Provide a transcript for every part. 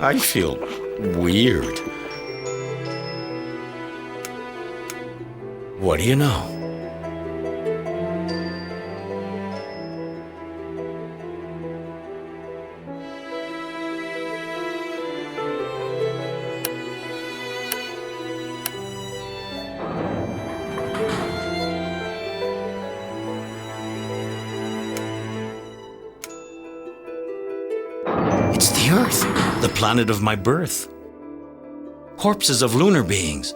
I feel weird. What do you know? It's the Earth, the planet of my birth. Corpses of lunar beings.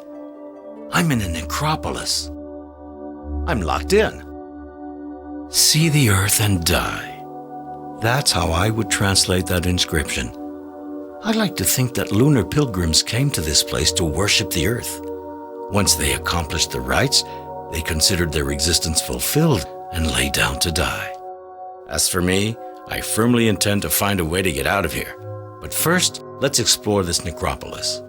I'm in a necropolis. I'm locked in. See the Earth and die. That's how I would translate that inscription. I like to think that lunar pilgrims came to this place to worship the Earth. Once they accomplished the rites, they considered their existence fulfilled and lay down to die. As for me, I firmly intend to find a way to get out of here. But first, let's explore this necropolis.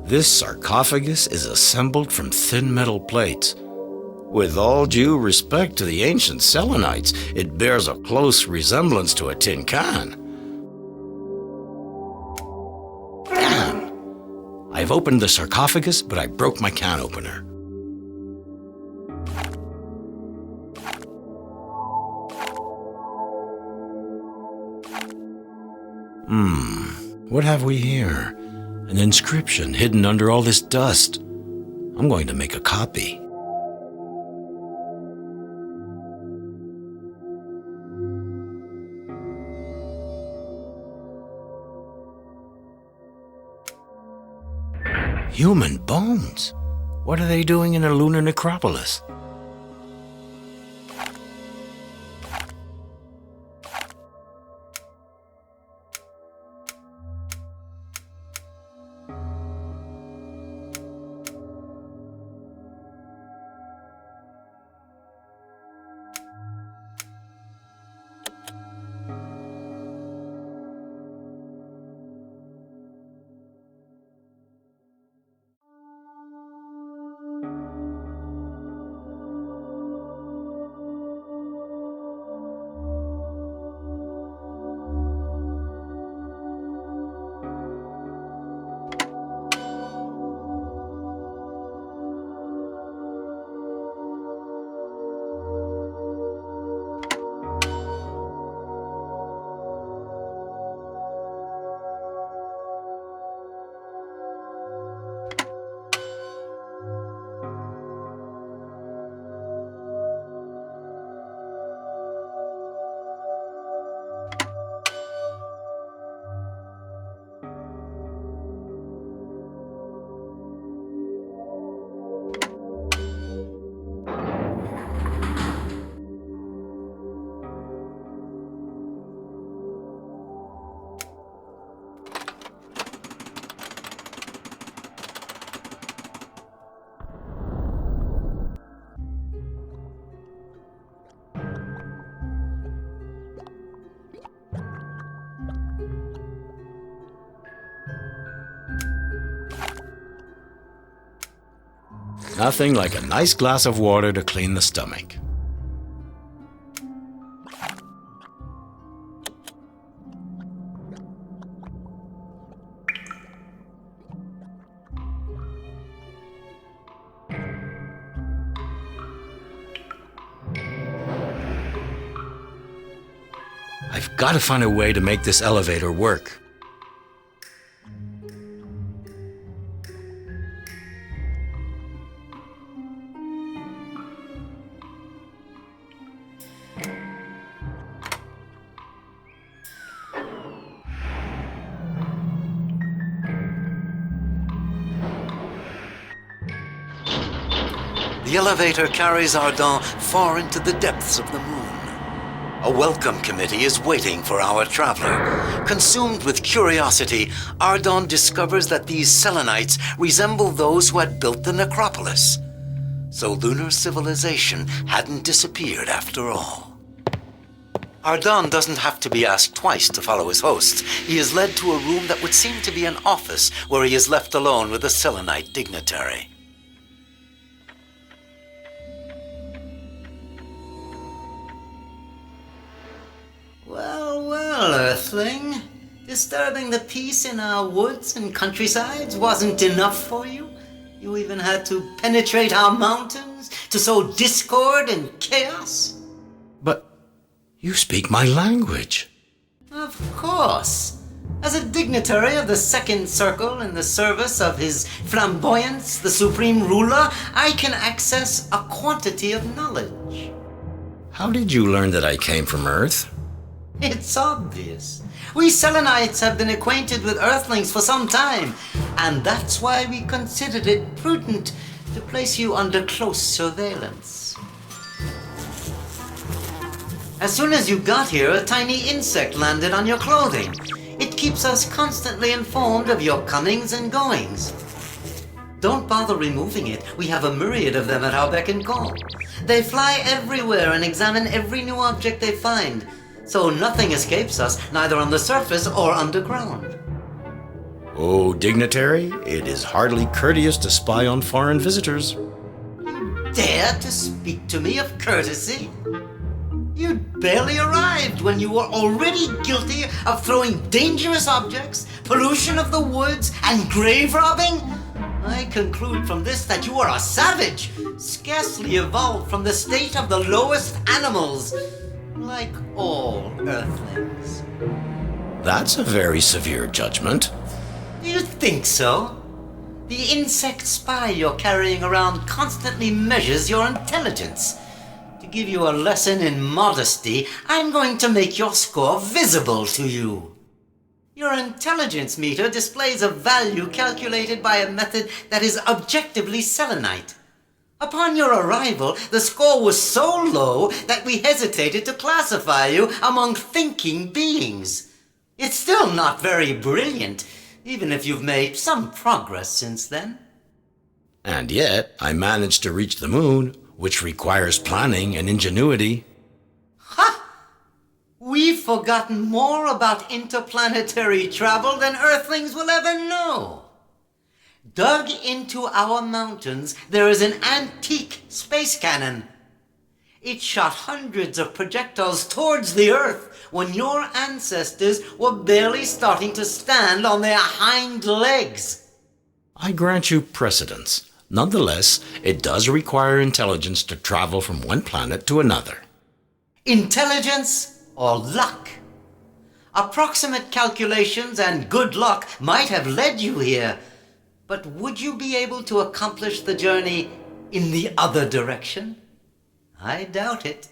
This sarcophagus is assembled from thin metal plates. With all due respect to the ancient Selenites, it bears a close resemblance to a tin can. Damn! I've opened the sarcophagus, but I broke my can opener. What have we here? An inscription hidden under all this dust. I'm going to make a copy. Human bones? What are they doing in a lunar necropolis? Nothing like a nice glass of water to clean the stomach. I've got to find a way to make this elevator work. The elevator carries Ardent far into the depths of the moon. A welcome committee is waiting for our traveler. Consumed with curiosity, Ardent discovers that these Selenites resemble those who had built the necropolis. So lunar civilization hadn't disappeared after all. Ardent doesn't have to be asked twice to follow his hosts. He is led to a room that would seem to be an office where he is left alone with a Selenite dignitary. Earthling, disturbing the peace in our woods and countrysides wasn't enough for you? You even had to penetrate our mountains to sow discord and chaos? But you speak my language. Of course. As a dignitary of the Second Circle in the service of His Flamboyance, the Supreme Ruler, I can access a quantity of knowledge. How did you learn that I came from Earth? It's obvious. We Selenites have been acquainted with Earthlings for some time, and that's why we considered it prudent to place you under close surveillance. As soon as you got here, a tiny insect landed on your clothing. It keeps us constantly informed of your comings and goings. Don't bother removing it. We have a myriad of them at our beck and call. They fly everywhere and examine every new object they find, so nothing escapes us, neither on the surface or underground. Oh, dignitary, it is hardly courteous to spy on foreign visitors. You dare to speak to me of courtesy? You'd barely arrived when you were already guilty of throwing dangerous objects, pollution of the woods, and grave robbing? I conclude from this that you are a savage, scarcely evolved from the state of the lowest animals, like all Earthlings. That's a very severe judgment. Do you think so? The insect spy you're carrying around constantly measures your intelligence. To give you a lesson in modesty, I'm going to make your score visible to you. Your intelligence meter displays a value calculated by a method that is objectively selenite. Upon your arrival, the score was so low that we hesitated to classify you among thinking beings. It's still not very brilliant, even if you've made some progress since then. And yet, I managed to reach the moon, which requires planning and ingenuity. Ha! We've forgotten more about interplanetary travel than Earthlings will ever know. Dug into our mountains, there is an antique space cannon. It shot hundreds of projectiles towards the Earth when your ancestors were barely starting to stand on their hind legs. I grant you precedence. Nonetheless, it does require intelligence to travel from one planet to another. Intelligence or luck? Approximate calculations and good luck might have led you here, but would you be able to accomplish the journey in the other direction? I doubt it.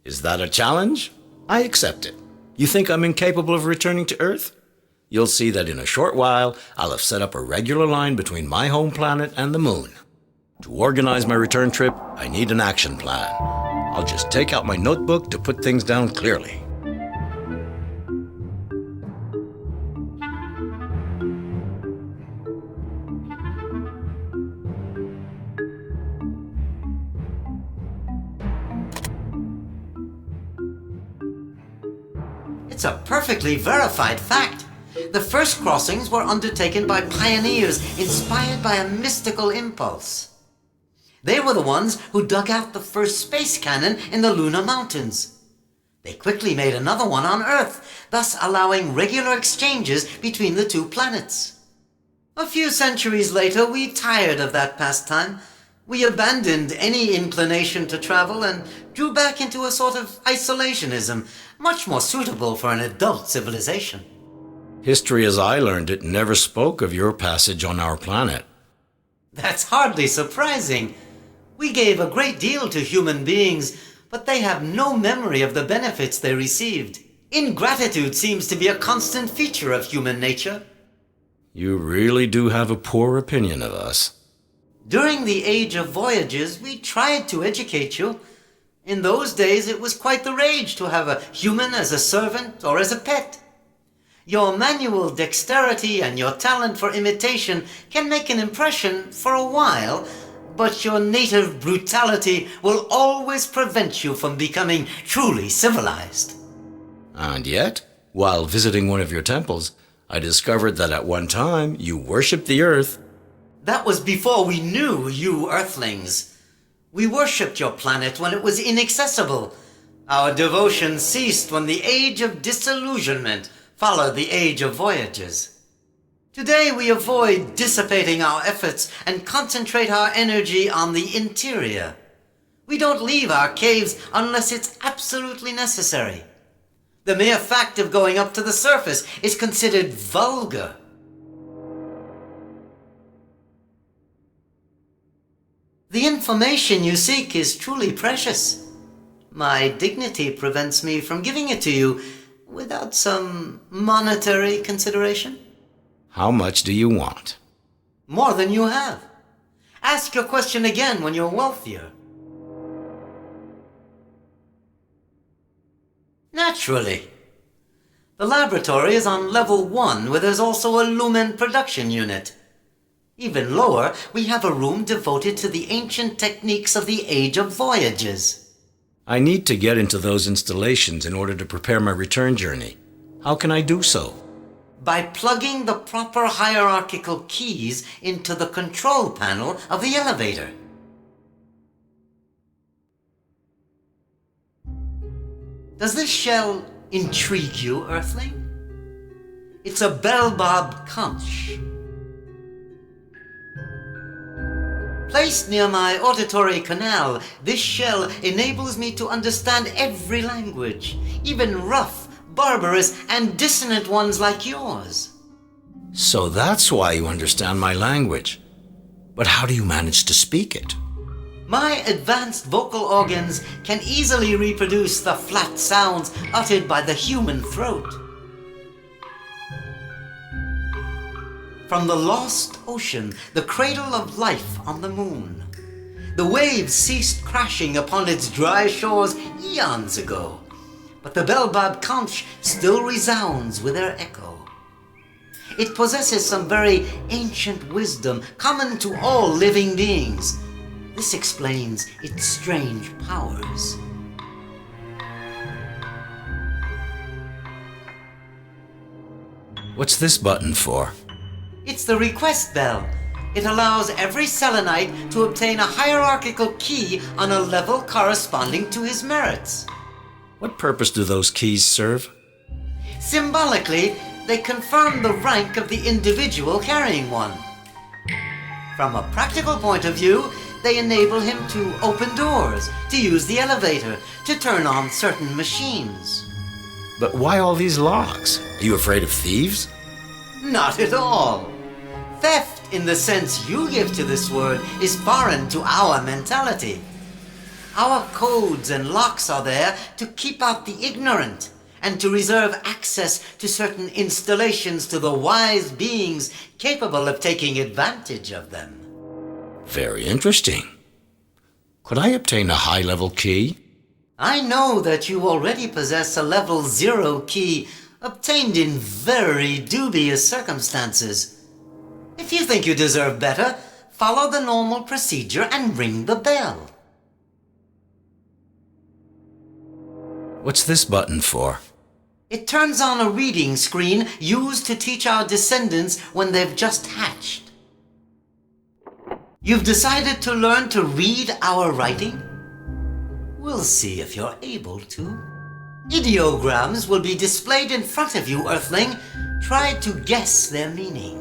Is that a challenge? I accept it. You think I'm incapable of returning to Earth? You'll see that in a short while, I'll have set up a regular line between my home planet and the moon. To organize my return trip, I need an action plan. I'll just take out my notebook to put things down clearly. It's a perfectly verified fact. The first crossings were undertaken by pioneers inspired by a mystical impulse. They were the ones who dug out the first space cannon in the lunar mountains. They quickly made another one on Earth, thus allowing regular exchanges between the two planets. A few centuries later, we tired of that pastime. We abandoned any inclination to travel and drew back into a sort of isolationism, much more suitable for an adult civilization. History as I learned it never spoke of your passage on our planet. That's hardly surprising. We gave a great deal to human beings, but they have no memory of the benefits they received. Ingratitude seems to be a constant feature of human nature. You really do have a poor opinion of us. During the age of voyages, we tried to educate you. In those days, it was quite the rage to have a human as a servant or as a pet. Your manual dexterity and your talent for imitation can make an impression for a while, but your native brutality will always prevent you from becoming truly civilized. And yet, while visiting one of your temples, I discovered that at one time you worshipped the Earth. That was before we knew you Earthlings. We worshipped your planet when it was inaccessible. Our devotion ceased when the age of disillusionment follow the age of voyages. Today we avoid dissipating our efforts and concentrate our energy on the interior. We don't leave our caves unless it's absolutely necessary. The mere fact of going up to the surface is considered vulgar. The information you seek is truly precious. My dignity prevents me from giving it to you without some monetary consideration. How much do you want? More than you have. Ask your question again when you're wealthier. Naturally. The laboratory is on level 1, where there's also a lumen production unit. Even lower, we have a room devoted to the ancient techniques of the Age of Voyages. I need to get into those installations in order to prepare my return journey. How can I do so? By plugging the proper hierarchical keys into the control panel of the elevator. Does this shell intrigue you, Earthling? It's a bell-bob conch. Placed near my auditory canal, this shell enables me to understand every language, even rough, barbarous, and dissonant ones like yours. So that's why you understand my language. But how do you manage to speak it? My advanced vocal organs can easily reproduce the flat sounds uttered by the human throat. From the lost ocean, the cradle of life on the moon, the waves ceased crashing upon its dry shores eons ago, but the bell-bob conch still resounds with their echo. It possesses some very ancient wisdom common to all living beings. This explains its strange powers. What's this button for? It's the request bell. It allows every Selenite to obtain a hierarchical key on a level corresponding to his merits. What purpose do those keys serve? Symbolically, they confirm the rank of the individual carrying one. From a practical point of view, they enable him to open doors, to use the elevator, to turn on certain machines. But why all these locks? Are you afraid of thieves? Not at all. Theft, in the sense you give to this word, is foreign to our mentality. Our codes and locks are there to keep out the ignorant and to reserve access to certain installations to the wise beings capable of taking advantage of them. Very interesting. Could I obtain a high-level key? I know that you already possess a level 0 key obtained in very dubious circumstances. If you think you deserve better, follow the normal procedure and ring the bell. What's this button for? It turns on a reading screen used to teach our descendants when they've just hatched. You've decided to learn to read our writing? We'll see if you're able to. Ideograms will be displayed in front of you, Earthling. Try to guess their meaning.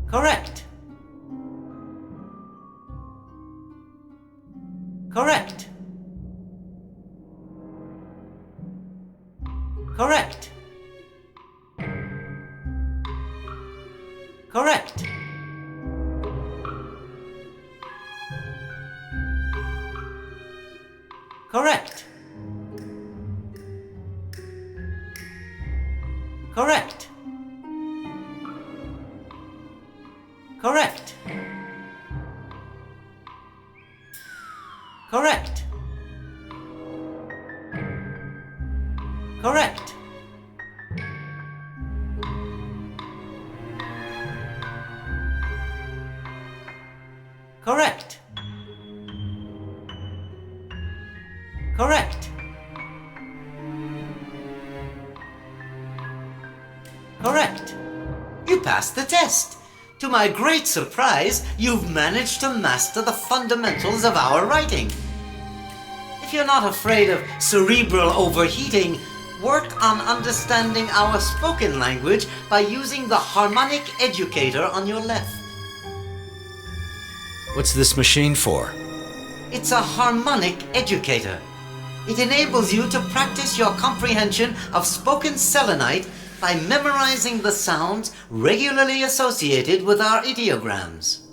Correct. Correct. Correct. Correct. Correct. Correct. Correct. Correct. Correct. Correct. Correct. Correct. You passed the test. To my great surprise, you've managed to master the fundamentals of our writing. If you're not afraid of cerebral overheating, work on understanding our spoken language by using the harmonic educator on your left. What's this machine for? It's a harmonic educator. It enables you to practice your comprehension of spoken Selenite by memorizing the sounds regularly associated with our ideograms.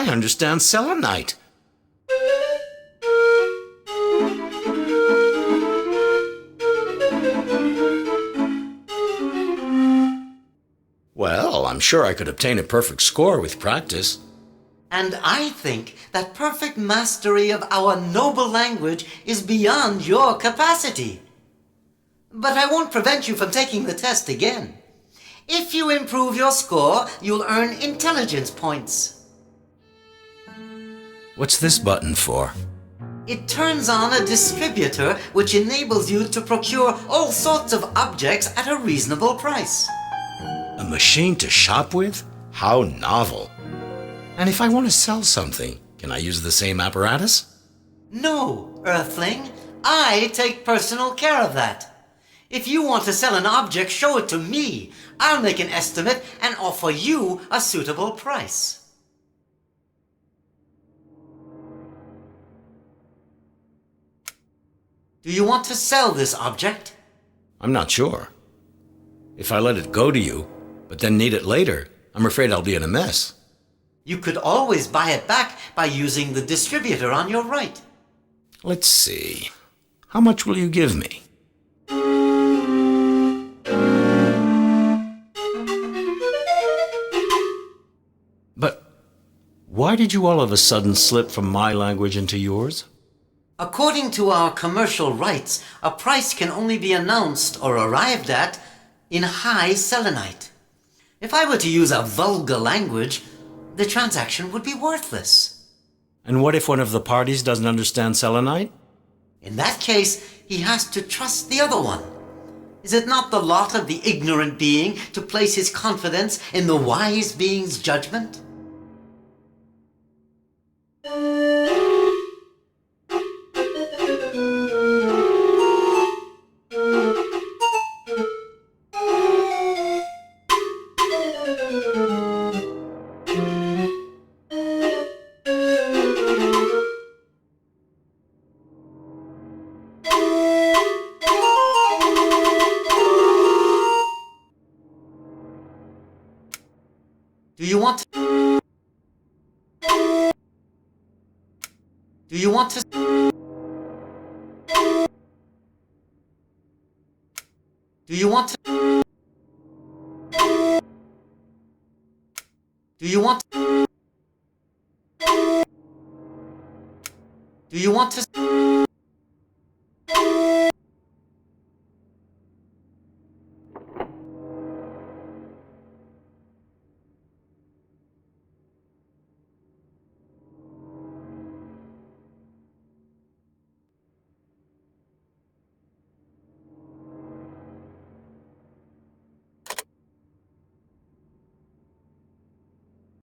I understand selenite. Well, I'm sure I could obtain a perfect score with practice. And I think that perfect mastery of our noble language is beyond your capacity. But I won't prevent you from taking the test again. If you improve your score, you'll earn intelligence points. What's this button for? It turns on a distributor which enables you to procure all sorts of objects at a reasonable price. A machine to shop with? How novel. And if I want to sell something, can I use the same apparatus? No, Earthling. I take personal care of that. If you want to sell an object, show it to me. I'll make an estimate and offer you a suitable price. Do you want to sell this object? I'm not sure. If I let it go to you, but then need it later, I'm afraid I'll be in a mess. You could always buy it back by using the distributor on your right. Let's see. How much will you give me? But why did you all of a sudden slip from my language into yours? According to our commercial rights, a price can only be announced or arrived at in high selenite. If I were to use a vulgar language, the transaction would be worthless. And what if one of the parties doesn't understand selenite? In that case, he has to trust the other one. Is it not the lot of the ignorant being to place his confidence in the wise being's judgment? Do you want to... Do you want to... Do you want to... Do you want to... Do you want to...